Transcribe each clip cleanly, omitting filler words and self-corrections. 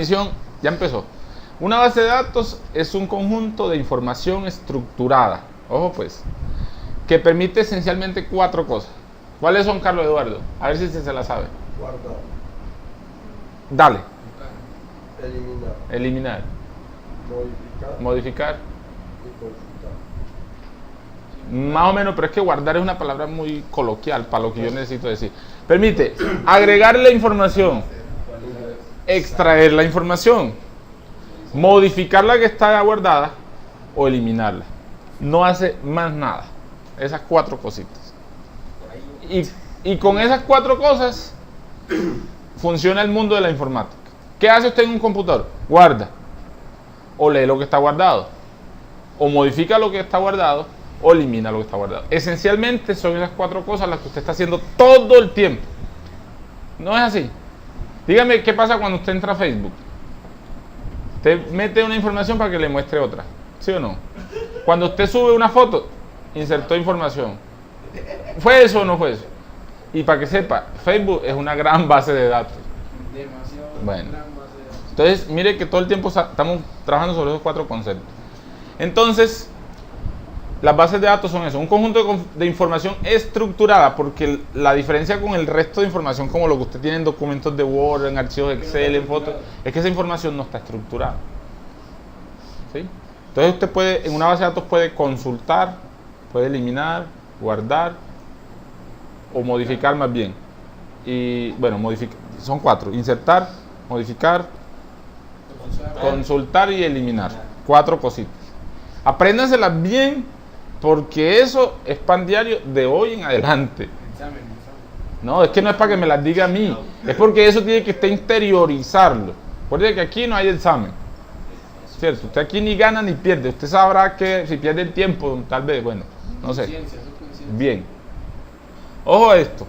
definición, ya empezó. Una base de datos es un conjunto de información estructurada, ojo pues, que permite esencialmente 4 cosas. ¿Cuáles son, Carlos Eduardo? A ver si se la sabe. Guardar. Dale. Eliminar. Eliminar. Modificar. Y consultar. Más o menos, pero es que guardar es una palabra muy coloquial para lo que yo necesito decir. Permite agregar la información, extraer la información, modificar la que está guardada o eliminarla. No hace más nada. Esas 4 cositas. Y con esas 4 cosas funciona el mundo de la informática. ¿Qué hace usted en un computador? Guarda. O lee lo que está guardado. O modifica lo que está guardado. O elimina lo que está guardado. Esencialmente son esas 4 cosas las que usted está haciendo todo el tiempo. ¿No es así? Dígame qué pasa cuando usted entra a Facebook. Usted mete una información para que le muestre otra. ¿Sí o no? Cuando usted sube una foto, insertó información. ¿Fue eso o no fue eso? Y para que sepa, Facebook es una gran base de datos. Demasiado. Bueno. Gran base de datos. Entonces, mire que todo el tiempo estamos trabajando sobre esos 4 conceptos. Entonces, las bases de datos son eso, un conjunto de información estructurada, porque la diferencia con el resto de información, como lo que usted tiene en documentos de Word, en archivos Excel, en fotos, es que esa información no está estructurada. ¿Sí? Entonces usted puede, en una base de datos puede consultar, puede eliminar, guardar o modificar más bien. Y bueno, son 4, insertar, modificar, consultar y eliminar. 4 cositas. Apréndanselas bien, porque eso es pan diario de hoy en adelante. No, es que no es para que me las diga a mí, es porque eso tiene que usted interiorizarlo. Recuerde que aquí no hay examen, ¿cierto? Usted aquí ni gana ni pierde. Usted sabrá que si pierde el tiempo, tal vez, bueno, no sé. Bien. Ojo a esto.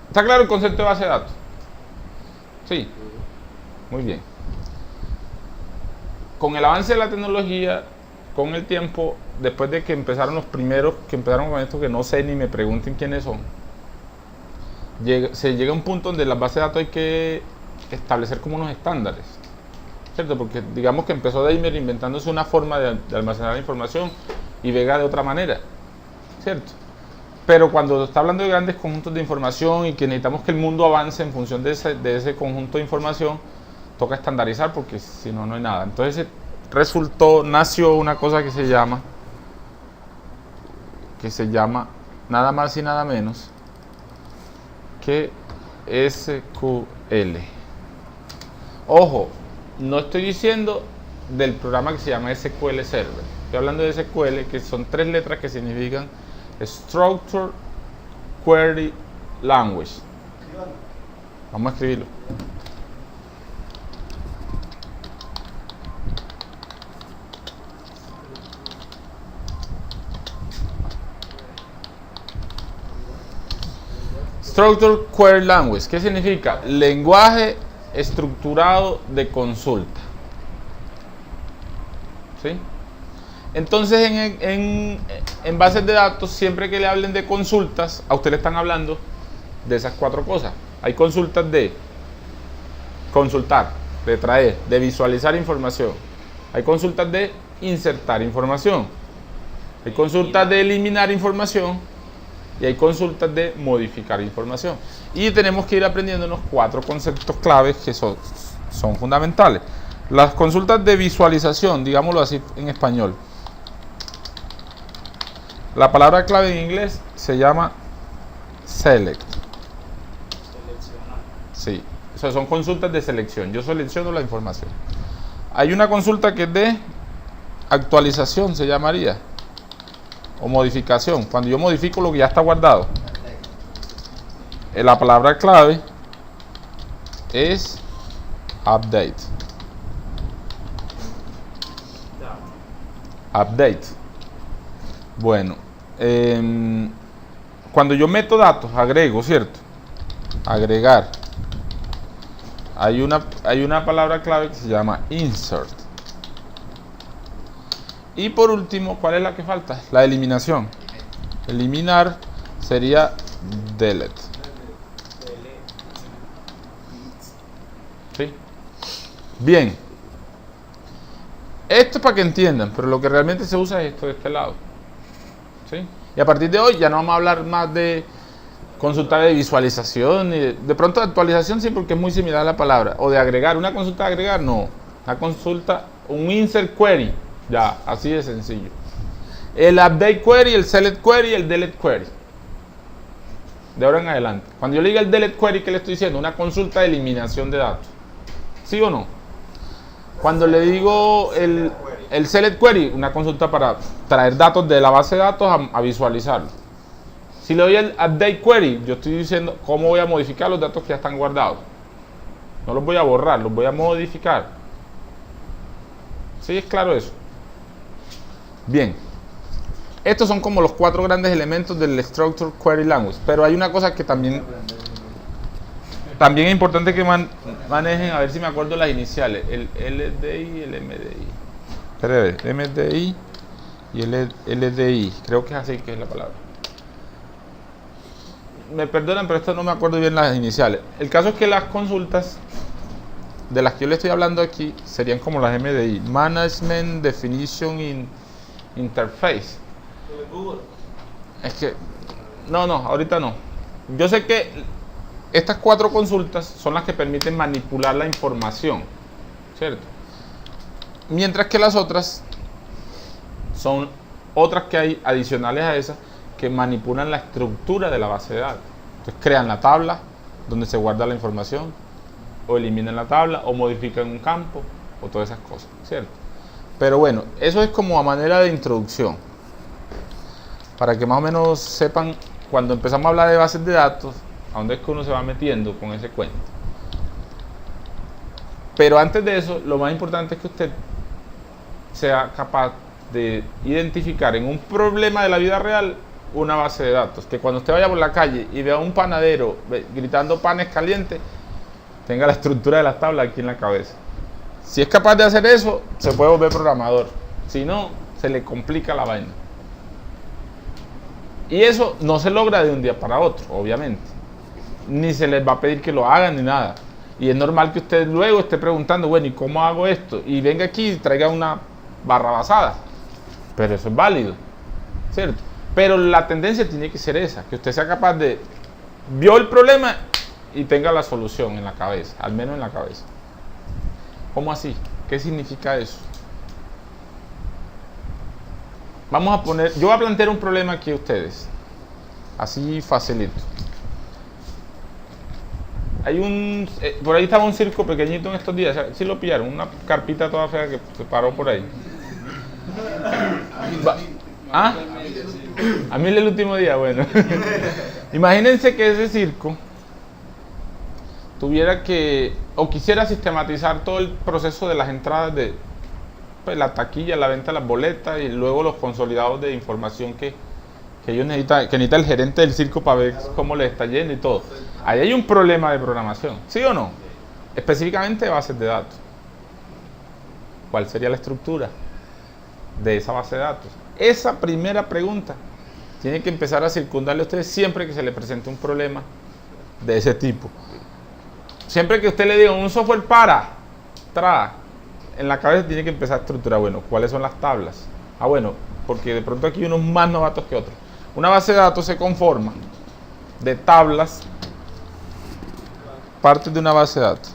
¿Está claro el concepto de base de datos? Sí. Muy bien. Con el avance de la tecnología, con el tiempo, después de que empezaron los primeros que empezaron con esto, que no sé ni me pregunten quiénes son, se llega a un punto donde las bases de datos hay que establecer como unos estándares, ¿cierto? Porque digamos que empezó Daimler inventándose una forma de almacenar la información y Vega de otra manera, ¿cierto? Pero cuando está hablando de grandes conjuntos de información y que necesitamos que el mundo avance en función de ese conjunto de información, toca estandarizar porque si no, no hay nada. Entonces nació una cosa que se llama nada más y nada menos que SQL. Ojo, no estoy diciendo del programa que se llama SQL Server. Estoy hablando de SQL, que son 3 letras que significan Structured Query Language. Vamos a escribirlo. Structured Query Language, ¿qué significa? Lenguaje estructurado de consulta. ¿Sí? Entonces, en bases de datos, siempre que le hablen de consultas, a usted le están hablando de esas 4 cosas. Hay consultas de consultar, de traer, de visualizar información. Hay consultas de insertar información. Hay consultas de eliminar información. Y hay consultas de modificar información. Y tenemos que ir aprendiéndonos 4 conceptos claves que son fundamentales. Las consultas de visualización, digámoslo así en español. La palabra clave en inglés se llama select. Sí, o sea, son consultas de selección. Yo selecciono la información. Hay una consulta que es de actualización, se llamaría. O modificación, cuando yo modifico lo que ya está guardado. La palabra clave es update. Update. Bueno, cuando yo meto datos, agrego, ¿cierto? Agregar. Hay una palabra clave que se llama insert. Y por último, ¿cuál es la que falta? La eliminación. Eliminar sería delete. ¿Sí? Bien. Esto es para que entiendan, pero lo que realmente se usa es esto de este lado. ¿Sí? Y a partir de hoy ya no vamos a hablar más de consulta de visualización, y de pronto de actualización sí, porque es muy similar a la palabra, o de agregar, una consulta de agregar, no, una consulta, un insert query, ya, así de sencillo. El update query, el select query, el delete query. De ahora en adelante. Cuando yo le diga el delete query, ¿qué le estoy diciendo? Una consulta de eliminación de datos. ¿Sí o no? Cuando le digo el select query, una consulta para traer datos de la base de datos a visualizarlo. Si le doy el update query, yo estoy diciendo cómo voy a modificar los datos que ya están guardados. No los voy a borrar, los voy a modificar. ¿Sí es claro eso? Bien. Estos son como los 4 grandes elementos del Structured Query Language. Pero hay una cosa que también es importante que manejen, a ver si me acuerdo las iniciales. El LDI y el MDI. Espera, MDI y el LDI. Creo que es así que es la palabra. Me perdonan, pero esto no me acuerdo bien las iniciales. El caso es que las consultas de las que yo le estoy hablando aquí serían como las MDI. Management Definition Interface. Es que, no, ahorita no. Yo sé que estas 4 consultas son las que permiten manipular la información, ¿cierto? Mientras que las otras son otras que hay adicionales a esas que manipulan la estructura de la base de datos. Entonces crean la tabla donde se guarda la información, o eliminan la tabla, o modifican un campo, o todas esas cosas, ¿cierto? Pero bueno, eso es como a manera de introducción, para que más o menos sepan, cuando empezamos a hablar de bases de datos, a dónde es que uno se va metiendo con ese cuento. Pero antes de eso, lo más importante es que usted sea capaz de identificar en un problema de la vida real una base de datos, que cuando usted vaya por la calle y vea a un panadero gritando panes calientes, tenga la estructura de las tablas aquí en la cabeza. Si es capaz de hacer eso, se puede volver programador. Si no, se le complica la vaina. Y eso no se logra de un día para otro, obviamente. Ni se les va a pedir que lo hagan ni nada. Y es normal que usted luego esté preguntando, bueno, ¿y cómo hago esto? Y venga aquí y traiga una barra basada. Pero eso es válido, ¿cierto? Pero la tendencia tiene que ser esa, que usted sea capaz de... Vio el problema y tenga la solución en la cabeza, al menos en la cabeza. ¿Cómo así? ¿Qué significa eso? Vamos a poner... Yo voy a plantear un problema aquí a ustedes. Así facilito. Hay un... por ahí estaba un circo pequeñito en estos días. ¿Sí lo pillaron? Una carpita toda fea que se paró por ahí. ¿Ah? A mí el último día, bueno. Imagínense que ese circo tuviera que, o quisiera sistematizar todo el proceso de las entradas de pues, la taquilla, la venta de las boletas y luego los consolidados de información que ellos necesitan, que necesita el gerente del circo para ver cómo les está yendo y todo. Ahí hay un problema de programación, ¿sí o no? Específicamente de bases de datos. ¿Cuál sería la estructura de esa base de datos? Esa primera pregunta tiene que empezar a circundarle a ustedes siempre que se le presente un problema de ese tipo. Siempre que usted le diga un software en la cabeza tiene que empezar a estructurar, bueno, ¿cuáles son las tablas? Ah, bueno, porque de pronto aquí hay unos más novatos que otros. Una base de datos se conforma de tablas, partes de una base de datos.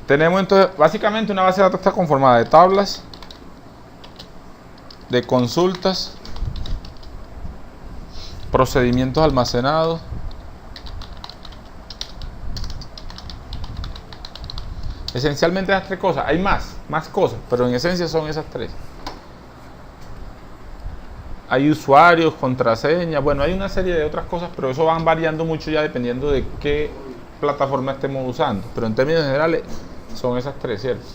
Tenemos entonces, básicamente una base de datos está conformada de tablas, de consultas, procedimientos almacenados, esencialmente esas 3 cosas. Hay más cosas, pero en esencia son esas 3. Hay usuarios, contraseñas, bueno, hay una serie de otras cosas, pero eso van variando mucho ya dependiendo de qué plataforma estemos usando. Pero en términos generales son esas 3, ¿cierto?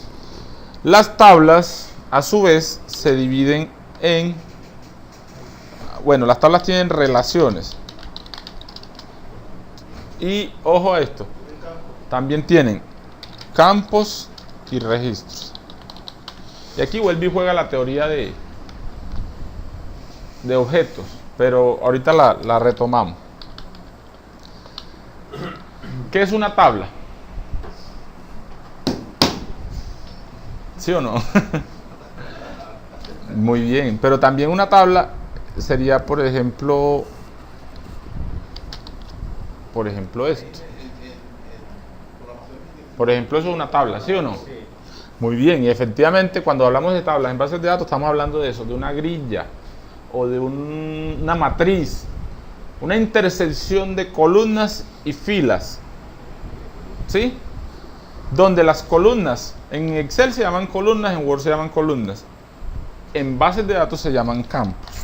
Las tablas, a su vez, se dividen en... Bueno, las tablas tienen relaciones. Y, ojo a esto, también tienen campos y registros. Y aquí vuelve y juega la teoría de objetos. pero ahorita la retomamos. ¿Qué es una tabla? ¿Sí o no? Muy bien, pero también una tabla sería, por ejemplo esto. Por ejemplo, eso es una tabla, ¿sí o no? Muy bien, y efectivamente cuando hablamos de tablas en bases de datos estamos hablando de eso, de una grilla o de una matriz, una intersección de columnas y filas, ¿sí? Donde las columnas en Excel se llaman columnas, en Word se llaman columnas, en bases de datos se llaman campos.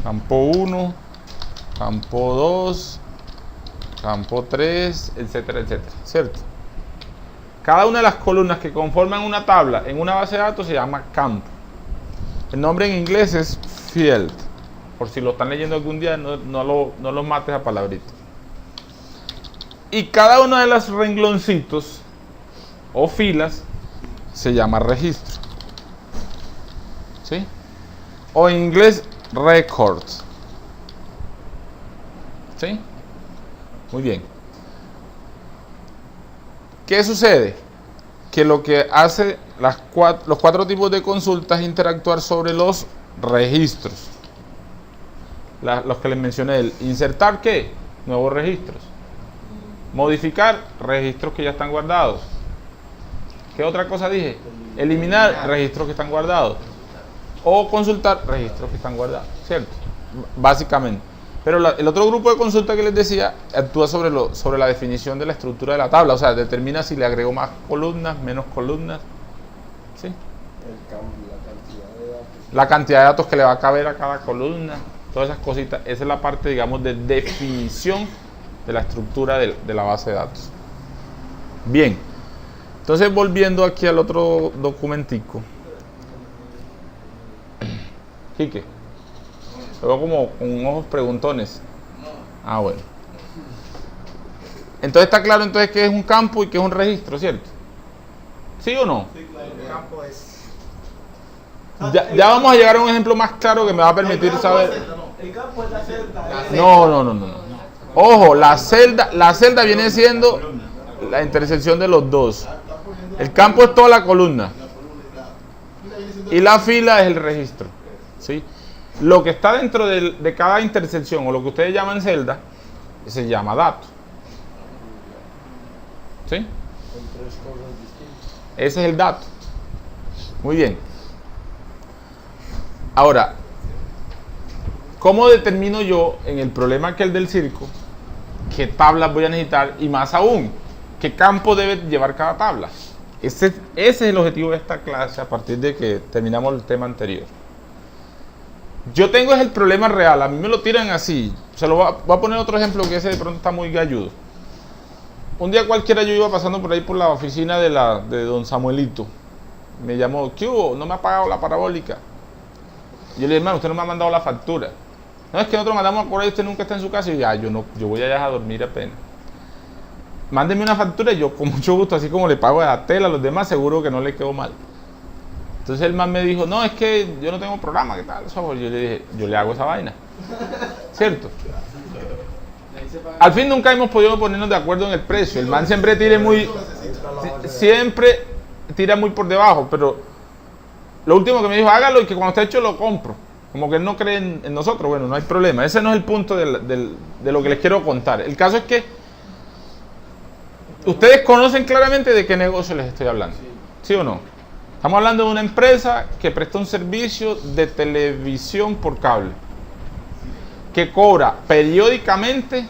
Campo 1, campo 2, campo 3, etcétera, etcétera, ¿cierto? Cada una de las columnas que conforman una tabla en una base de datos se llama campo. El nombre en inglés es field. Por si lo están leyendo algún día, no lo mates a palabrita. Y cada uno de los rengloncitos o filas se llama registro. ¿Sí? O en inglés, records. ¿Sí? Muy bien. ¿Qué sucede? Que lo que hace los 4 tipos de consultas es interactuar sobre los registros. Los que les mencioné. Insertar, ¿qué? Nuevos registros. Modificar, registros que ya están guardados. ¿Qué otra cosa dije? Eliminar, registros que están guardados. O consultar, registros que están guardados. ¿Cierto? Básicamente. Pero el otro grupo de consulta que les decía actúa sobre la definición de la estructura de la tabla. O sea, determina si le agrego más columnas, menos columnas. ¿Sí? La cantidad de datos que le va a caber a cada columna. Todas esas cositas. Esa es la parte, digamos, de definición de la estructura de la base de datos. Bien. Entonces, volviendo aquí al otro documentico. Quique. Lo veo como con ojos preguntones. Ah, bueno. Entonces está claro entonces qué es un campo y qué es un registro, ¿cierto? ¿Sí o no? Sí, claro. El campo es... Ya vamos a llegar a un ejemplo más claro que me va a permitir saber. El campo es la celda. No. Ojo, la celda viene siendo la intersección de los dos. El campo es toda la columna. Y la fila es el registro. ¿Sí? Lo que está dentro de cada intersección, o lo que ustedes llaman celda, se llama dato. ¿Sí? Son 3 cosas distintas. Ese es el dato. Muy bien. Ahora, ¿cómo determino yo, en el problema que es el del circo, qué tablas voy a necesitar? Y más aún, ¿qué campo debe llevar cada tabla? Ese es el objetivo de esta clase a partir de que terminamos el tema anterior. Yo tengo el problema real, a mí me lo tiran así. Se lo voy a poner otro ejemplo que ese de pronto está muy galludo. Un día cualquiera yo iba pasando por ahí por la oficina de don Samuelito. Me llamó, ¿qué hubo? No me ha pagado la parabólica. Yo le dije, hermano, usted no me ha mandado la factura. No, es que nosotros mandamos a cobrar y usted nunca está en su casa. Y ya, yo voy allá a dormir apenas. Mándeme una factura y yo con mucho gusto, así como le pago a la tela a los demás, seguro que no le quedó mal. Entonces el man me dijo, no, es que yo no tengo programa, ¿qué tal? Yo le dije, yo le hago esa vaina. ¿Cierto? Al fin nunca hemos podido ponernos de acuerdo en el precio. El man siempre tira muy por debajo, pero lo último que me dijo, hágalo y que cuando esté hecho lo compro. Como que él no cree en nosotros. Bueno, no hay problema. Ese no es el punto de lo que les quiero contar. El caso es que ustedes conocen claramente de qué negocio les estoy hablando. ¿Sí o no? Estamos hablando de una empresa que presta un servicio de televisión por cable, que cobra periódicamente,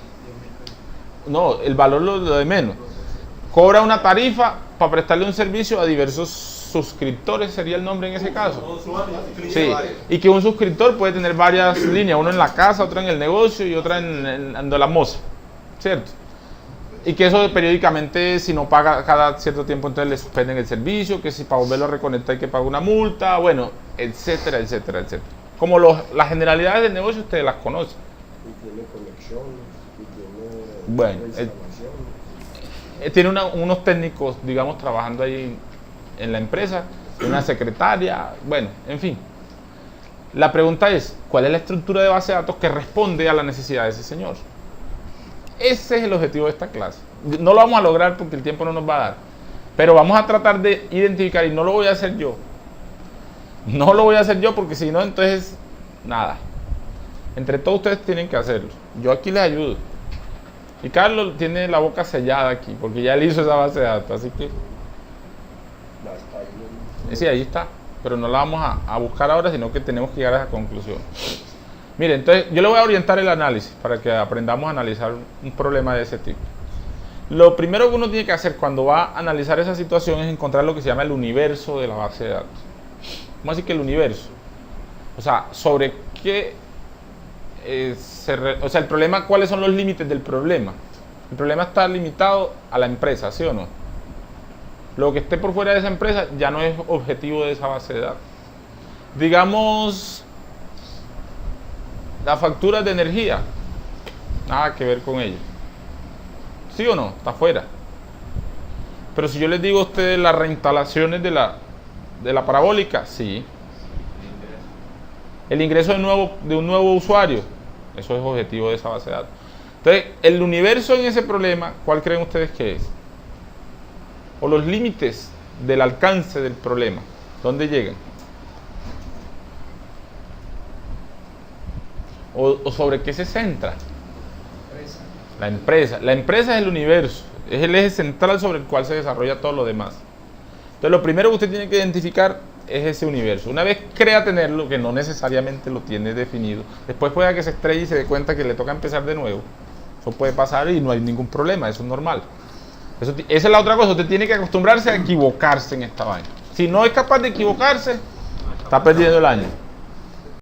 no, el valor lo de menos, cobra una tarifa para prestarle un servicio a diversos suscriptores, sería el nombre en ese caso. Sí, y que un suscriptor puede tener varias líneas, uno en la casa, otra en el negocio y otra en la moza, ¿cierto? Y que eso periódicamente, si no paga cada cierto tiempo, entonces le suspenden el servicio, que si para volverlo a reconectar hay que pagar una multa, bueno, etcétera, etcétera, etcétera. Como las generalidades del negocio ustedes las conocen. Y tiene conexiones, y tiene Bueno, instalaciones. Tiene unos técnicos, digamos, trabajando ahí en la empresa, una secretaria, bueno, en fin. La pregunta es, ¿cuál es la estructura de base de datos que responde a la necesidad de ese señor? Ese es el objetivo de esta clase. No lo vamos a lograr porque el tiempo no nos va a dar. Pero vamos a tratar de identificar, y no lo voy a hacer yo. No lo voy a hacer yo porque si no, entonces, nada. Entre todos ustedes tienen que hacerlo. Yo aquí les ayudo. Y Carlos tiene la boca sellada aquí, porque ya él hizo esa base de datos, así que... Ya está ahí. Sí, ahí está. Pero no la vamos a buscar ahora, sino que tenemos que llegar a esa conclusión. Mire, entonces yo le voy a orientar el análisis para que aprendamos a analizar un problema de ese tipo. Lo primero que uno tiene que hacer cuando va a analizar esa situación es encontrar lo que se llama el universo de la base de datos. ¿Cómo así que el universo? O sea, sobre qué... o sea, el problema, ¿cuáles son los límites del problema? El problema está limitado a la empresa, ¿sí o no? Lo que esté por fuera de esa empresa ya no es objetivo de esa base de datos. Digamos, las facturas de energía, nada que ver con ello. ¿Sí o no? Está fuera. Pero si yo les digo a ustedes las reinstalaciones de la parabólica, sí. El ingreso de un nuevo usuario, eso es objetivo de esa base de datos. Entonces, el universo en ese problema, ¿cuál creen ustedes que es? O los límites del alcance del problema, ¿dónde llegan? O sobre qué se centra. La empresa. La empresa es el universo, es el eje central sobre el cual se desarrolla todo lo demás. Entonces, lo primero que usted tiene que identificar es ese universo. Una vez crea tenerlo, que no necesariamente lo tiene definido, después pueda que se estrelle y se dé cuenta que le toca empezar de nuevo. Eso puede pasar y no hay ningún problema, eso es normal. Esa es la otra cosa, usted tiene que acostumbrarse a equivocarse en esta vaina. Si no es capaz de equivocarse, está perdiendo el año.